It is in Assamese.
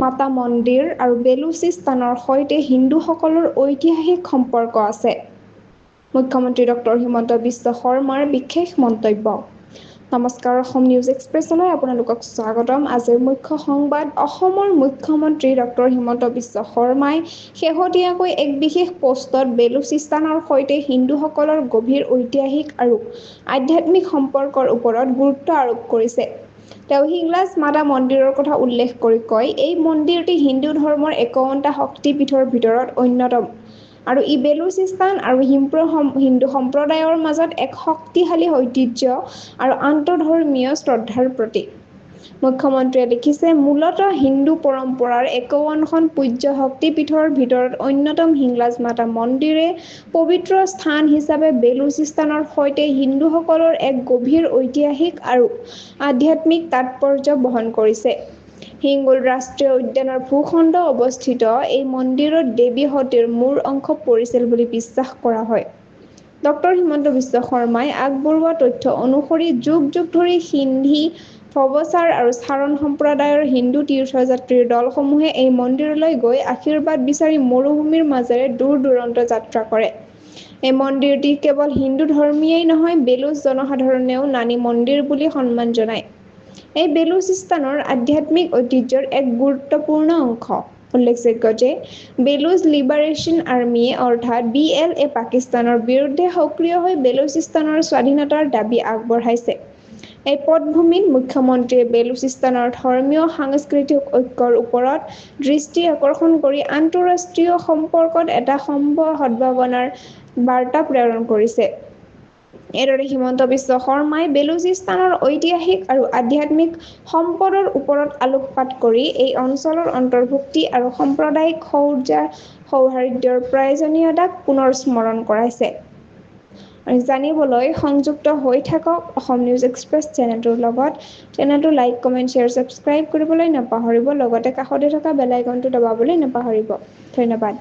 মাতা মন্দিৰ আৰু বেলুচিস্তানৰ সৈতে হিন্দুসকলৰ ঐতিহাসিক সম্পৰ্ক আছে। মুখ্যমন্ত্ৰী ডক্টৰ হিমন্ত বিশ্ব শৰ্মাৰ বিশেষ মন্তব্য। নমস্কাৰ, অসম নিউজ এক্সপ্ৰেছলৈ আপোনালোকক স্বাগতম। আজিৰ মুখ্য সংবাদ। অসমৰ মুখ্যমন্ত্ৰী ডক্টৰ হিমন্ত বিশ্ব শৰ্মাই শেহতীয়াকৈ এক বিশেষ পোষ্টত বেলুচিস্তানৰ সৈতে হিন্দুসকলৰ গভীৰ ঐতিহাসিক আৰু আধ্যাত্মিক সম্পৰ্কৰ ওপৰত গুৰুত্ব আৰোপ কৰিছে। তেওঁ হিংলাজ মাতা মন্দিৰৰ কথা উল্লেখ কৰি কয়, এই মন্দিৰটি হিন্দু ধৰ্মৰ ৫১টা শক্তিপীঠৰ ভিতৰত অন্যতম আৰু ই বেলুচিস্তান আৰু হিন্দু সম্প্ৰদায়ৰ মাজত এক শক্তিশালী ঐতিহ্য আৰু আন্তঃধৰ্মীয় শ্ৰদ্ধাৰ প্ৰতীক। মুখ্যমন্ত্ৰীয়ে লিখিছে, মূলতঃ হিন্দু পৰম্পৰাৰ ৫১খন পূজ্য শক্তিপীঠৰ ভিতৰত অন্যতম হিংলাজ মাতা মন্দিৰে পবিত্ৰ স্থান হিচাপে বেলুচিস্তানৰ সৈতে হিন্দুসকলৰ এক গভীৰ ঐতিহাসিক আৰু আধ্যাত্মিক তাৎপৰ্য বহন কৰিছে। হিংগোল ৰাষ্ট্ৰীয় উদ্যানৰ ভূখণ্ড অৱস্থিত এই মন্দিৰত দেৱী সতীৰ মূৰ অংশ পৰিছিল বুলি বিশ্বাস কৰা হয়। ডক্টৰ হিমন্ত বিশ্ব শৰ্মাই আগবঢ়োৱা তথ্য অনুসৰি যুগ যুগ ধৰি সিন্ধি, ভৱচাৰ আৰু চাৰণ সম্প্ৰদায়ৰ হিন্দু তীৰ্থযাত্ৰীৰ দলসমূহে এই মন্দিৰলৈ গৈ আশীৰ্বাদ বিচাৰি মৰুভূমিৰ মাজেৰে দূৰ-দূৰন্ত যাত্ৰা কৰে। এই মন্দিৰটি কেৱল হিন্দু ধৰ্মীয়েই নহয়, বেলুচ জনসাধাৰণেও নানী মন্দিৰ বুলি সন্মান জনায়। এই বেলুচিস্তানৰ আধ্যাত্মিক ঐতিহ্যৰ এক গুৰুত্বপূৰ্ণ অংশ। উল্লেখযোগ্য যে বেলুচ লিবাৰেশ্যন আৰ্মিয়ে অৰ্থাৎ BLA পাকিস্তানৰ বিৰুদ্ধে সক্ৰিয় হৈ বেলুচিস্তানৰ স্বাধীনতাৰ দাবী আগবঢ়াইছে। এই পটভূমিত মুখ্যমন্ত্ৰীয়ে বেলুচিস্তানৰ ধৰ্মীয় সাংস্কৃতিক ঐক্যৰ ওপৰত দৃষ্টি আকৰ্ষণ কৰি আন্তঃৰাষ্ট্ৰীয় সম্পৰ্কত এটা সদ্ভাৱনাৰ বাৰ্তা প্ৰেৰণ কৰিছে। এইদৰে হিমন্ত বিশ্ব শৰ্মাই বেলুচিস্তানৰ ঐতিহাসিক আৰু আধ্যাত্মিক সম্পদৰ ওপৰত আলোকপাত কৰি এই অঞ্চলৰ অন্তৰ্ভুক্তি আৰু সাম্প্ৰদায়িক সৌহাৰ্দ্যৰ প্ৰয়োজনীয়তাক পুনৰ স্মৰণ কৰাইছে। জানিবলৈ সংযুক্ত হৈ থাকক অসম নিউজ এক্সপ্ৰেছ চেনেলটোৰ লগত। চেনেলটো লাইক, কমেণ্ট, শ্বেয়াৰ, ছাবস্ক্ৰাইব কৰিবলৈ নাপাহৰিব। লগতে কাষতে থকা বেল আইকনটো দবাবলৈ নাপাহৰিব। ধন্যবাদ।